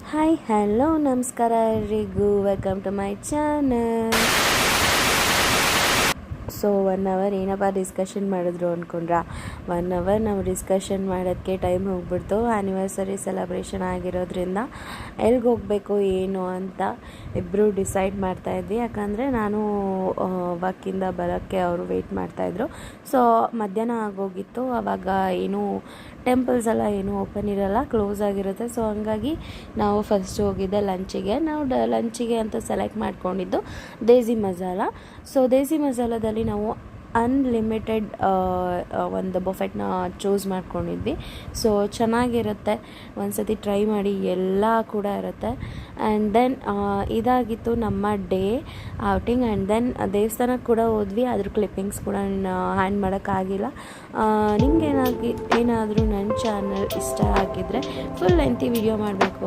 Hi hello ನಮಸ್ಕಾರ ಎಲ್ರಿಗೂ, welcome to my channel. So 1 hour ಏನಪ್ಪ ಡಿಸ್ಕಷನ್ ಮಾಡಿದ್ರು ಅಂದ್ಕೊಂಡ್ರಾ? 1 ಅವರ್ ನಾವು ಡಿಸ್ಕಷನ್ ಮಾಡೋದಕ್ಕೆ ಟೈಮ್ ಹೋಗ್ಬಿಡ್ತು. ಆ್ಯನಿವರ್ಸರಿ ಸೆಲೆಬ್ರೇಷನ್ ಆಗಿರೋದ್ರಿಂದ ಎಲ್ಲಿಗೆ ಹೋಗಬೇಕು ಏನು ಅಂತ ಇಬ್ಬರು ಡಿಸೈಡ್ ಮಾಡ್ತಾಯಿದ್ವಿ. ಯಾಕಂದರೆ ನಾನು ವರ್ಕಿಂದ ಬರೋಕ್ಕೆ ಅವರು ವೆಯ್ಟ್ ಮಾಡ್ತಾಯಿದ್ರು. ಸೊ ಮಧ್ಯಾಹ್ನ ಆಗೋಗಿತ್ತು. ಆವಾಗ ಏನೂ ಟೆಂಪಲ್ಸ್ ಎಲ್ಲ ಏನೂ ಓಪನ್ ಇರೋಲ್ಲ, ಕ್ಲೋಸ್ ಆಗಿರುತ್ತೆ. ಸೊ ಹಂಗಾಗಿ ನಾವು ಫಸ್ಟ್ ಹೋಗಿದ್ದೆ ಲಂಚಿಗೆ. ನಾವು ಲಂಚಿಗೆ ಅಂತ ಸೆಲೆಕ್ಟ್ ಮಾಡ್ಕೊಂಡಿದ್ದು ದೇಸಿ ಮಸಾಲ. ಸೊ ದೇಸಿ ಮಸಾಲದಲ್ಲಿ ನಾವು ಅನ್ಲಿಮಿಟೆಡ್ ಒಂದು ಬಫೆಟ್ನ ಚೂಸ್ ಮಾಡ್ಕೊಂಡಿದ್ವಿ. ಸೊ ಚೆನ್ನಾಗಿರುತ್ತೆ, ಒಂದ್ಸತಿ ಟ್ರೈ ಮಾಡಿ, ಎಲ್ಲ ಕೂಡ ಇರುತ್ತೆ. ಆ್ಯಂಡ್ ದೆನ್ ಇದಾಗಿತ್ತು ನಮ್ಮ ಡೇ ಔಟಿಂಗ್. ಆ್ಯಂಡ್ ದೆನ್ ದೇವಸ್ಥಾನಕ್ಕೆ ಕೂಡ ಹೋದ್ವಿ. ಅದ್ರ ಕ್ಲಿಪ್ಪಿಂಗ್ಸ್ ಕೂಡ ಹ್ಯಾಂಡ್ ಮಾಡೋಕ್ಕಾಗಿಲ್ಲ. ನಿಮಗೇನಾದರೂ ನನ್ನ ಚಾನಲ್ ಇಷ್ಟ ಆಗಿದ್ದರೆ ಫುಲ್ ಲೆಂತಿ ವಿಡಿಯೋ ಮಾಡಬೇಕು